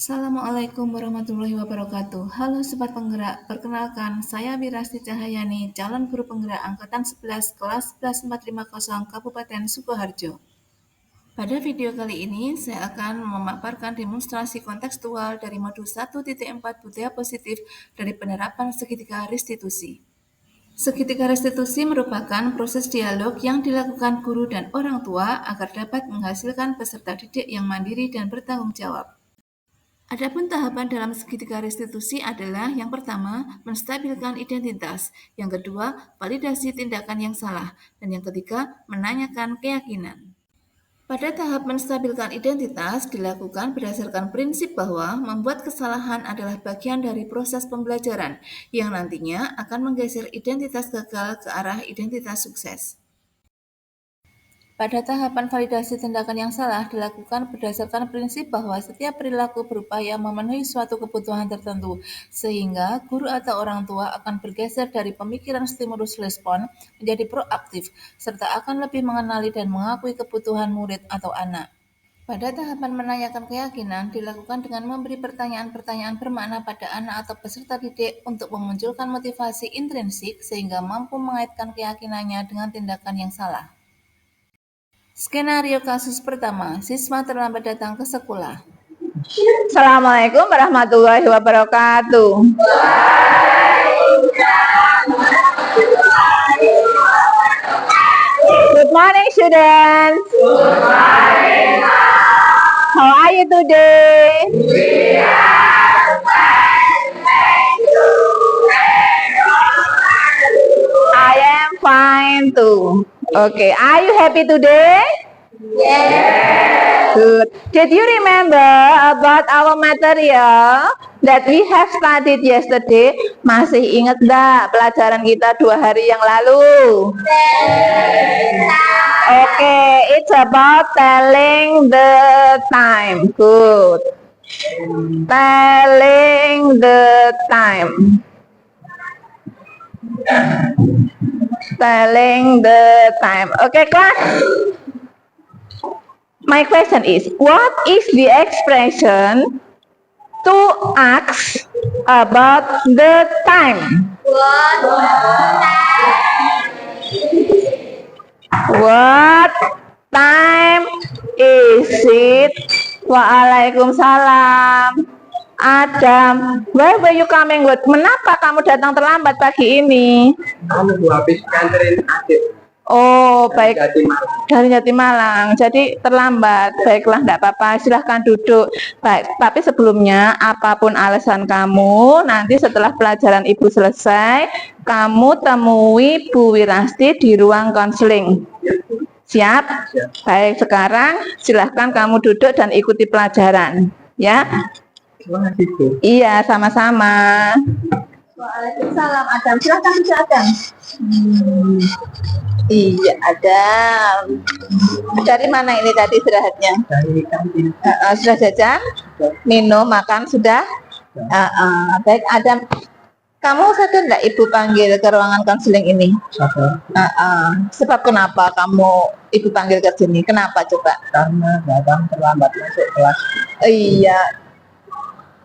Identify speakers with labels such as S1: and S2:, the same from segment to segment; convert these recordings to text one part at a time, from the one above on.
S1: Assalamualaikum warahmatullahi wabarakatuh. Halo Sobat Penggerak, perkenalkan saya Wirasti Cahyani, calon guru penggerak Angkatan 11 kelas 11450 Kabupaten Sukoharjo. Pada video kali ini, saya akan memaparkan demonstrasi kontekstual dari modul 1.4 budaya positif dari penerapan segitiga restitusi. Segitiga restitusi merupakan proses dialog yang dilakukan guru dan orang tua agar dapat menghasilkan peserta didik yang mandiri dan bertanggung jawab. Adapun tahapan dalam segitiga restitusi adalah yang pertama, menstabilkan identitas, yang kedua, validasi tindakan yang salah, dan yang ketiga, menanyakan keyakinan. Pada tahap menstabilkan identitas dilakukan berdasarkan prinsip bahwa membuat kesalahan adalah bagian dari proses pembelajaran yang nantinya akan menggeser identitas gagal ke arah identitas sukses. Pada tahapan validasi tindakan yang salah dilakukan berdasarkan prinsip bahwa setiap perilaku berupaya memenuhi suatu kebutuhan tertentu, sehingga guru atau orang tua akan bergeser dari pemikiran stimulus respon menjadi proaktif, serta akan lebih mengenali dan mengakui kebutuhan murid atau anak. Pada tahapan menanyakan keyakinan dilakukan dengan memberi pertanyaan-pertanyaan bermakna pada anak atau peserta didik untuk memunculkan motivasi intrinsik sehingga mampu mengaitkan keyakinannya dengan tindakan yang salah. Skenario kasus pertama, siswa terlambat datang ke sekolah.
S2: Assalamualaikum warahmatullahi wabarakatuh. Good morning, students.
S3: Good morning.
S2: How are you today?
S3: We are fine, thank you.
S2: I am fine too. Okay, are you happy today?
S3: Yes.
S2: Good. Did you remember about our material that we have studied yesterday? Masih ingat enggak pelajaran kita 2 hari yang lalu? Okay, it's about telling the time. Good. Telling the time. Telling the time. Okay, class. My question is, what is the expression to ask about the time? What time is it? Waalaikumsalam. Adam, where were you coming with? Kenapa kamu datang terlambat pagi ini?
S4: Kamu habis nganterin adik.
S2: Oh, baik.
S4: Jatimalang.
S2: Dari Jatimalang. Jadi terlambat. Baiklah, enggak apa-apa. Silahkan duduk. Baik, tapi sebelumnya apapun alasan kamu, nanti setelah pelajaran Ibu selesai, kamu temui Bu Wirasti di ruang konseling. Siap? Baik, sekarang silahkan kamu duduk dan ikuti pelajaran. Ya?
S4: Terima kasih, Bu.
S2: Iya, sama-sama.
S3: Waalaikumsalam, Adam. Silakan.
S2: Iya, Adam. Dari mana ini tadi istirahatnya?
S4: Dari kantin.
S2: Sudah jajan? Minum, makan sudah? Baik, Adam. Kamu sadar nggak Ibu panggil ke ruangan konseling ini?
S4: Sabar.
S2: Sebab kenapa kamu Ibu panggil ke sini? Kenapa coba?
S4: Karena datang terlambat masuk kelas.
S2: Iya.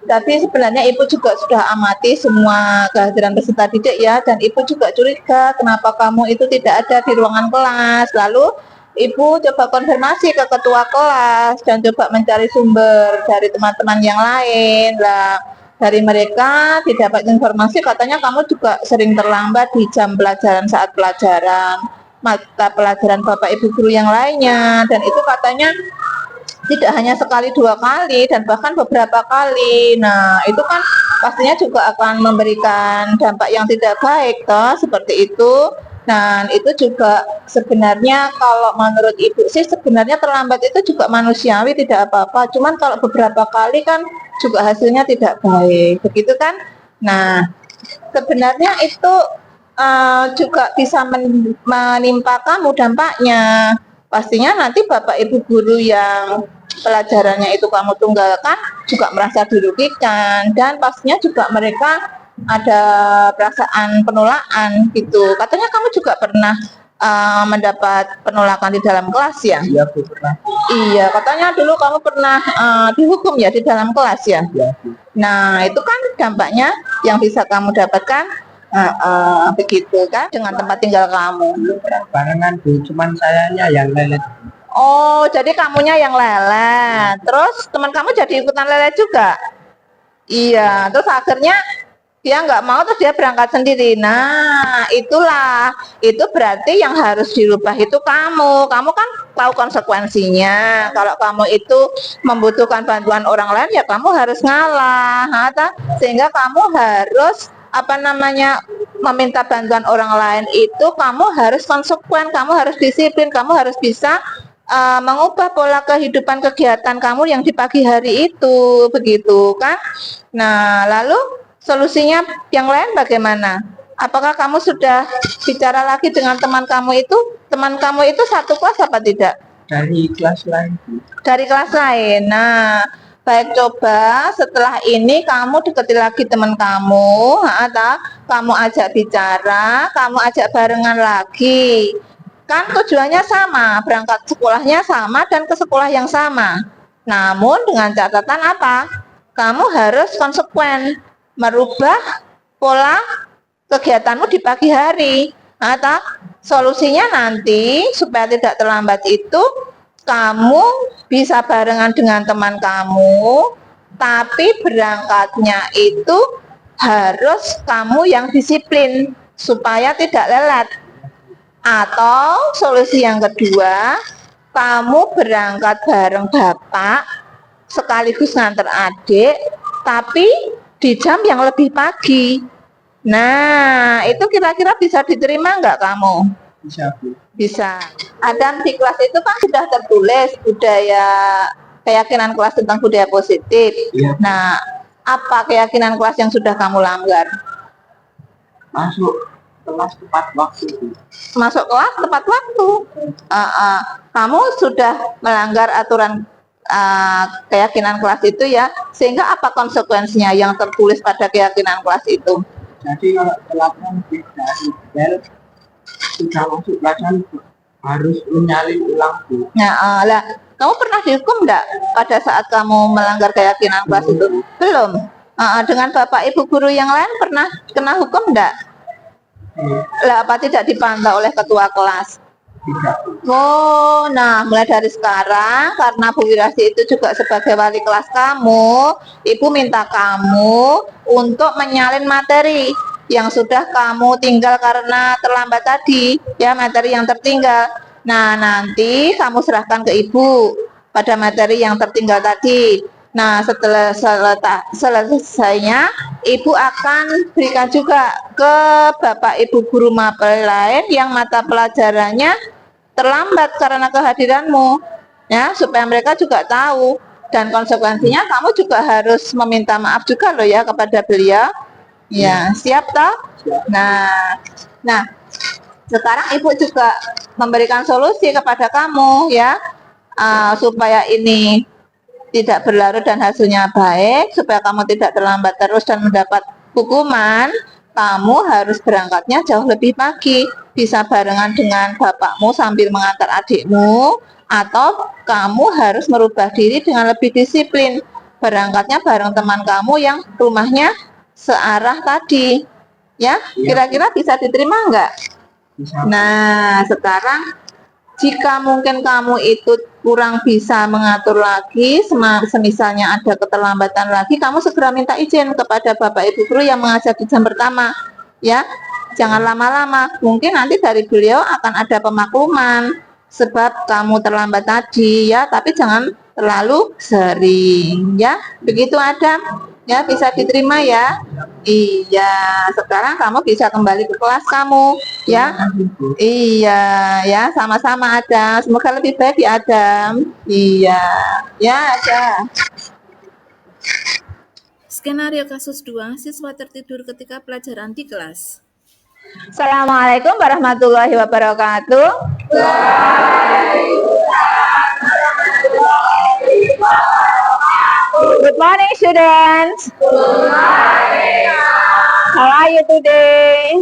S2: Tapi sebenarnya Ibu juga sudah amati semua kehadiran peserta didik ya, dan Ibu juga curiga kenapa kamu itu tidak ada di ruangan kelas. Lalu Ibu coba konfirmasi ke ketua kelas dan coba mencari sumber dari teman-teman yang lain. Lah, dari mereka didapat informasi katanya kamu juga sering terlambat di jam pelajaran saat pelajaran mata pelajaran Bapak Ibu guru yang lainnya, dan itu katanya tidak hanya sekali 2 kali dan bahkan beberapa kali. Nah, itu kan pastinya juga akan memberikan dampak yang tidak baik toh, seperti itu. Dan itu juga sebenarnya kalau menurut Ibu sih sebenarnya terlambat itu juga manusiawi, tidak apa-apa. Cuman kalau beberapa kali kan juga hasilnya tidak baik. Begitu kan? Nah, sebenarnya itu juga bisa menimpa kamu dampaknya. Pastinya nanti Bapak Ibu guru yang pelajarannya itu kamu tunggalkan juga merasa dirugikan, dan pastinya juga mereka ada perasaan penolakan gitu. Katanya kamu juga pernah mendapat penolakan di dalam kelas ya?
S4: Iya Bu, pernah.
S2: Iya, katanya dulu kamu pernah dihukum ya di dalam kelas ya?
S4: Iya Bu.
S2: Nah, itu kan dampaknya yang bisa kamu dapatkan begitu kan dengan tempat tinggal kamu.
S4: Dulu pernah barengan Bu, cuman sayanya yang lelet.
S2: Oh, jadi kamunya yang lelet. Terus teman kamu jadi ikutan lelet juga? Iya, terus akhirnya dia nggak mau, terus dia berangkat sendiri. Nah, itulah, itu berarti yang harus dirubah itu kamu. Kamu kan tahu konsekuensinya. Kalau kamu itu membutuhkan bantuan orang lain, ya kamu harus ngalah. Sehingga kamu harus meminta bantuan orang lain itu kamu harus konsekuen, kamu harus disiplin, kamu harus bisa mengubah pola kehidupan kegiatan kamu yang di pagi hari itu, begitu kan? Nah, lalu solusinya yang lain bagaimana? Apakah kamu sudah bicara lagi dengan teman kamu itu? Teman kamu itu satu kelas apa tidak?
S4: Dari kelas lain Bu.
S2: Dari kelas lain. Nah, baik, coba setelah ini kamu deketi lagi teman kamu, kamu ajak bicara, kamu ajak barengan lagi. Kan tujuannya sama, berangkat sekolahnya sama dan ke sekolah yang sama. Namun dengan catatan apa? Kamu harus konsekuen merubah pola kegiatanmu di pagi hari. Solusinya nanti supaya tidak terlambat itu kamu bisa barengan dengan teman kamu, tapi berangkatnya itu harus kamu yang disiplin supaya tidak lelet. Atau solusi yang kedua, kamu berangkat bareng bapak sekaligus nganter adik, tapi di jam yang lebih pagi. Nah, itu kira-kira bisa diterima nggak kamu?
S4: Bisa Bu.
S2: Bisa. Adam, di kelas itu kan sudah tertulis budaya keyakinan kelas tentang budaya positif.
S4: Iya.
S2: Nah, apa keyakinan kelas yang sudah kamu langgar?
S4: Masuk kelas tepat waktu Bu.
S2: Masuk kelas tepat waktu. Kamu sudah melanggar aturan keyakinan kelas itu ya, sehingga apa konsekuensinya yang tertulis pada keyakinan kelas itu?
S4: Jadi kalau telatnya lebih dari bel, sudah masuk pelajaran harus menyalin ulang Bu.
S2: Nah, kamu pernah dihukum enggak pada saat kamu melanggar keyakinan kelas itu? Belum. Dengan bapak ibu guru yang lain pernah kena hukum enggak? Lah, apa tidak dipantau oleh ketua kelas?
S4: Tidak Bu.
S2: Oh, nah mulai dari sekarang karena Bu Wirasti itu juga sebagai wali kelas kamu, Ibu minta kamu untuk menyalin materi yang sudah kamu tinggal karena terlambat tadi, ya, materi yang tertinggal. Nah, nanti kamu serahkan ke Ibu pada materi yang tertinggal tadi. Nah, setelah selesainya, Ibu akan berikan juga ke Bapak Ibu guru mapel lain yang mata pelajarannya terlambat karena kehadiranmu, ya, supaya mereka juga tahu. Dan konsekuensinya kamu juga harus meminta maaf juga loh ya kepada beliau. Ya, siap toh? Nah, sekarang Ibu juga memberikan solusi kepada kamu ya, supaya ini tidak berlarut dan hasilnya baik, supaya kamu tidak terlambat terus dan mendapat hukuman. Kamu harus berangkatnya jauh lebih pagi, bisa barengan dengan bapakmu sambil mengantar adikmu, atau kamu harus merubah diri dengan lebih disiplin, berangkatnya bareng teman kamu yang rumahnya searah tadi, ya. Kira-kira bisa diterima enggak?
S4: Bisa.
S2: Nah, sekarang jika mungkin kamu itu kurang bisa mengatur lagi, semisalnya ada keterlambatan lagi, kamu segera minta izin kepada Bapak Ibu guru yang mengajar di jam pertama, ya. Jangan lama-lama, mungkin nanti dari beliau akan ada pemakluman sebab kamu terlambat tadi, ya, tapi jangan terlalu sering, ya. Begitu Adam, ya, bisa diterima ya. Iya, sekarang kamu bisa kembali ke kelas kamu, ya. Iya, ya, sama-sama Adam. Semoga lebih baik ya Adam. Iya, ya Adam.
S1: Skenario kasus 2, siswa tertidur ketika pelajaran di kelas.
S2: Assalamualaikum warahmatullahi wabarakatuh. Good morning, students. Good morning. How are you today?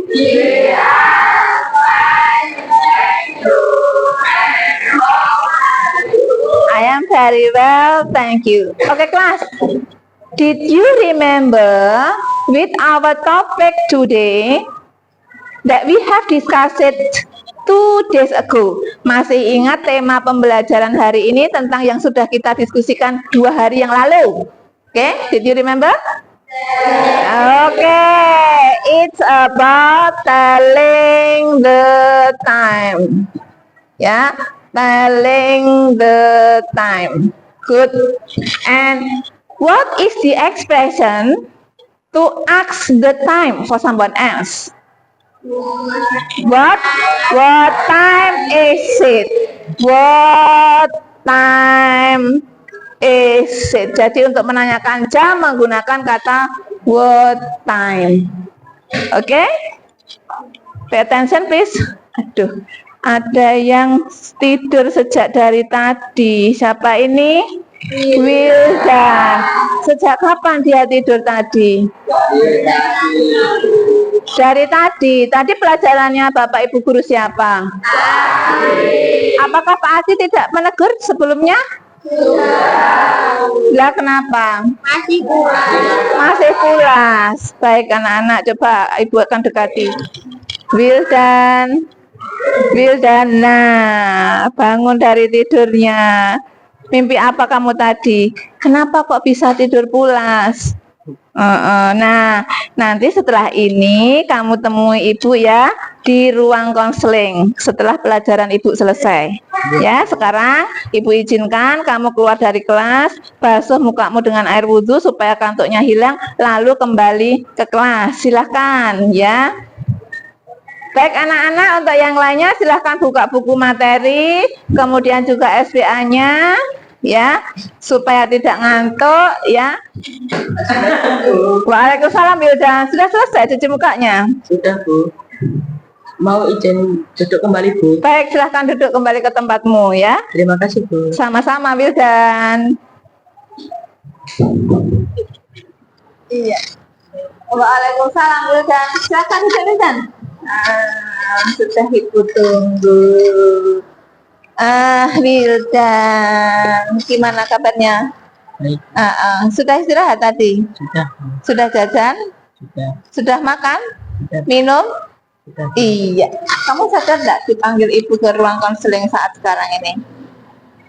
S2: very well, thank you. Okay, class. Did you remember with our topic today that we have discussed it 2 days ago? Masih ingat tema pembelajaran hari ini tentang yang sudah kita diskusikan 2 hari yang lalu? Okay, did you remember? Okay, it's about telling the time. Ya, telling the time. Good. And what is the expression to ask the time for someone else? What time is it? What time is it? Jadi untuk menanyakan jam menggunakan kata what time. Oke? Pay attention please. Aduh, ada yang tidur sejak dari tadi. Siapa ini? Wildan. Sejak kapan dia tidur tadi? Dari tadi. Tadi pelajarannya Bapak Ibu guru siapa? Apakah Pak Adi tidak menegur sebelumnya? Lah kenapa? Masih pulas. Baik anak-anak, coba Ibu akan dekati. Wildan, nah bangun dari tidurnya. Mimpi apa kamu tadi? Kenapa kok bisa tidur pulas? Nah, nanti setelah ini kamu temui ibu ya di ruang konseling setelah pelajaran ibu selesai. Ya, sekarang ibu izinkan kamu keluar dari kelas, basuh mukamu dengan air wudhu supaya kantuknya hilang, lalu kembali ke kelas. Silahkan ya. Baik anak-anak, untuk yang lainnya silahkan buka buku materi, kemudian juga SPA-nya, ya, supaya tidak ngantuk, ya. Waalaikumsalam, Wildan. Sudah selesai cuci mukanya?
S4: Sudah, Bu. Mau izin duduk kembali, Bu?
S2: Baik, silahkan duduk kembali ke tempatmu, ya.
S4: Terima kasih, Bu.
S2: Sama-sama, Wildan. Iya. Waalaikumsalam, Wildan. Silahkan duduk, Wildan. Sudah ibu tunggu. Wildan, gimana kabarnya?
S4: Baik.
S2: Sudah istirahat tadi?
S4: Sudah, Bu.
S2: Sudah jajan?
S4: Sudah.
S2: Sudah makan?
S4: Sudah.
S2: Minum?
S4: Sudah.
S2: Iya. Kamu sadar enggak dipanggil ibu ke ruang konseling saat sekarang ini?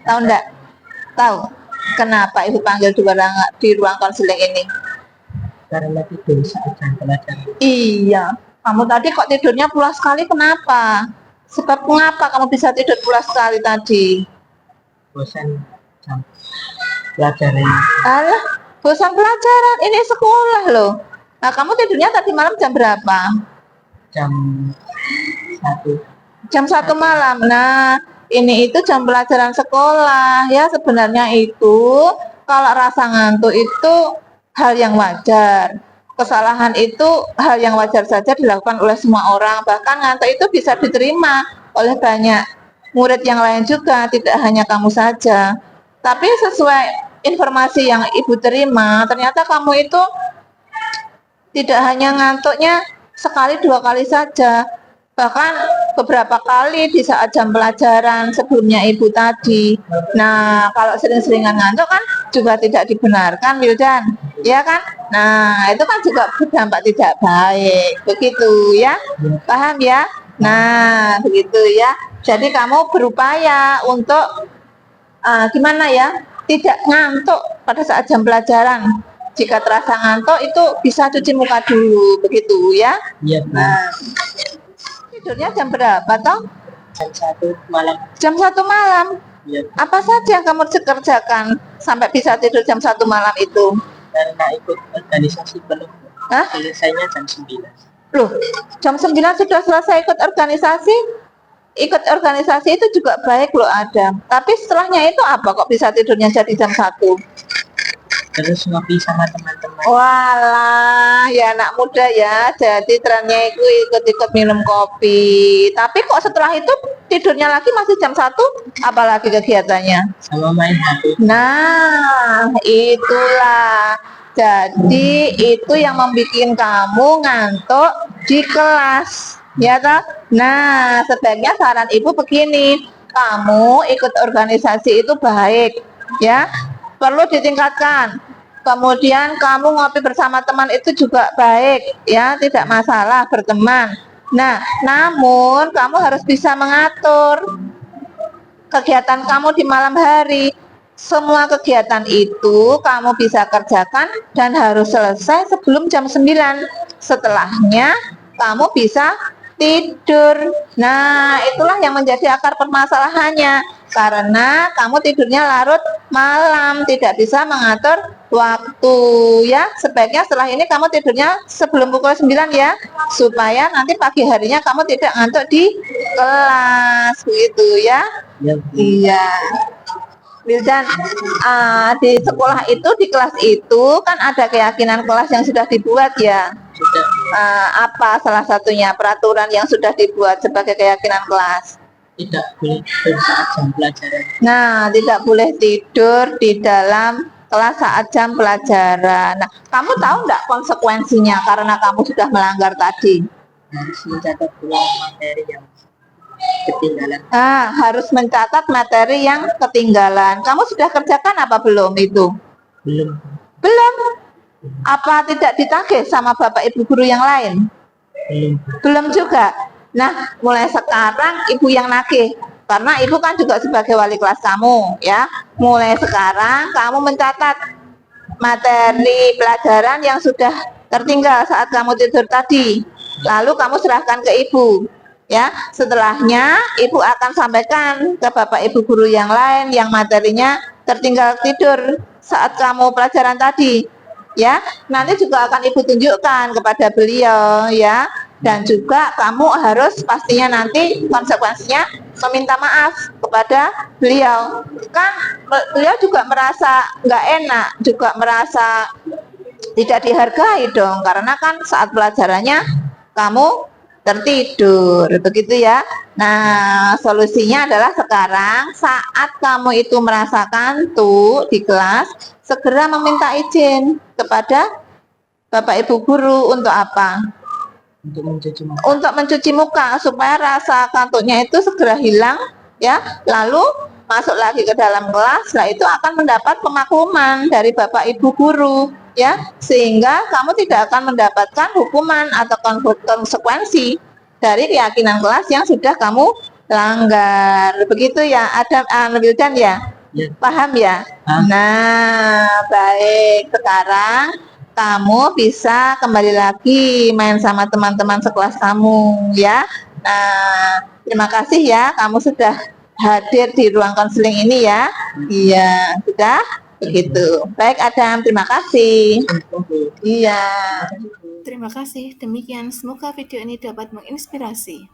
S2: Tahu enggak? Tahu. Kenapa ibu panggil di ruang konseling ini?
S4: Karena tidur saat jam pelajaran.
S2: Iya. Kamu tadi kok tidurnya pulas sekali, kenapa? Sebab mengapa kamu bisa tidur pulas sekali tadi?
S4: Bosan jam pelajaran.
S2: Alah, bosan pelajaran, ini sekolah loh. Nah, kamu tidurnya tadi malam jam berapa?
S4: Jam 1.
S2: Jam 1 malam. Nah, ini itu jam pelajaran sekolah. Ya, sebenarnya itu kalau rasa ngantuk itu hal yang wajar. Kesalahan itu hal yang wajar saja dilakukan oleh semua orang. Bahkan ngantuk itu bisa diterima oleh banyak murid yang lain juga, tidak hanya kamu saja. Tapi sesuai informasi yang ibu terima, ternyata kamu itu tidak hanya ngantuknya sekali 2 kali saja, bahkan beberapa kali di saat jam pelajaran sebelumnya ibu tadi. Nah, kalau sering-seringan ngantuk kan juga tidak dibenarkan, Wildan, ya kan? Nah, itu kan juga berdampak tidak baik, begitu ya? Paham ya? Nah, begitu ya. Jadi kamu berupaya untuk gimana ya? Tidak ngantuk pada saat jam pelajaran. Jika terasa ngantuk itu bisa cuci muka dulu, begitu ya?
S4: Iya, Bu.
S2: Nah, tidurnya jam berapa toh?
S4: Jam 1 malam.
S2: Jam 1 malam.
S4: Iya.
S2: Apa saja yang kamu kerjakan sampai bisa tidur jam 1 malam itu?
S4: Karena ikut organisasi belum.
S2: Hah?
S4: Selesainya jam 9.
S2: Loh, jam 9 sudah selesai ikut organisasi? Ikut organisasi itu juga baik loh, Adam. Tapi setelahnya itu apa kok bisa tidurnya jadi jam 1?
S4: Terus ngopi sama teman-teman.
S2: Walah, ya anak muda ya. Jadi trennya itu ikut-ikut minum kopi. Tapi kok setelah itu tidurnya lagi masih jam 1? Apalagi kegiatannya?
S4: Sama main HP.
S2: Nah, itulah. Jadi itu yang membuat kamu ngantuk di kelas, ya toh? Nah, sebaiknya saran ibu begini, kamu ikut organisasi itu baik, ya, perlu ditingkatkan. Kemudian kamu ngopi bersama teman itu juga baik, ya, tidak masalah berteman. Nah, namun kamu harus bisa mengatur kegiatan kamu di malam hari. Semua kegiatan itu kamu bisa kerjakan dan harus selesai sebelum jam 9. Setelahnya kamu bisa tidur. Nah, itulah yang menjadi akar permasalahannya. Karena kamu tidurnya larut malam, tidak bisa mengatur waktu, ya. Sebaiknya setelah ini kamu tidurnya sebelum pukul 9 ya, supaya nanti pagi harinya kamu tidak ngantuk di kelas, begitu ya. Iya. Wildan, di sekolah itu, di kelas itu kan ada keyakinan kelas yang sudah dibuat ya.
S4: Sudah.
S2: Apa salah satunya peraturan yang sudah dibuat sebagai keyakinan kelas?
S4: Tidak boleh tidur saat jam pelajaran.
S2: Nah, tidak boleh tidur di dalam kelas saat jam pelajaran. Nah, kamu tahu nggak konsekuensinya karena kamu sudah melanggar tadi?
S4: Harus mencatat ulang materi yang ketinggalan.
S2: Harus mencatat materi yang ketinggalan. Kamu sudah kerjakan apa belum itu?
S4: Belum.
S2: Belum. Apa tidak ditagih sama bapak ibu guru yang lain?
S4: Belum.
S2: Belum juga. Nah, mulai sekarang ibu yang nagih, karena ibu kan juga sebagai wali kelas kamu, ya. Mulai sekarang kamu mencatat materi pelajaran yang sudah tertinggal saat kamu tidur tadi. Lalu kamu serahkan ke ibu, ya. Setelahnya ibu akan sampaikan ke bapak ibu guru yang lain yang materinya tertinggal tidur saat kamu pelajaran tadi, ya. Nanti juga akan ibu tunjukkan kepada beliau, ya. Dan juga kamu harus pastinya nanti konsekuensinya meminta maaf kepada beliau. Kan beliau juga merasa nggak enak, juga merasa tidak dihargai dong, karena kan saat pelajarannya kamu tertidur, begitu ya. Nah, solusinya adalah sekarang saat kamu itu merasa kantuk di kelas, segera meminta izin kepada bapak ibu guru untuk apa?
S4: Untuk mencuci muka.
S2: Untuk mencuci muka supaya rasa kantuknya itu segera hilang, ya. Lalu masuk lagi ke dalam kelas, nah itu akan mendapat pemakluman dari bapak ibu guru, ya, sehingga kamu tidak akan mendapatkan hukuman atau konsekuensi dari keyakinan kelas yang sudah kamu langgar, begitu ya. Ada Wildan ya?
S4: Ya.
S2: Paham ya?
S4: Paham.
S2: Nah, baik, sekarang kamu bisa kembali lagi main sama teman-teman sekelas kamu, ya. Nah, terima kasih ya, kamu sudah hadir di ruang konseling ini ya. Iya, sudah begitu. Baik Adam, terima kasih. Iya.
S1: Terima kasih. Demikian, semoga video ini dapat menginspirasi.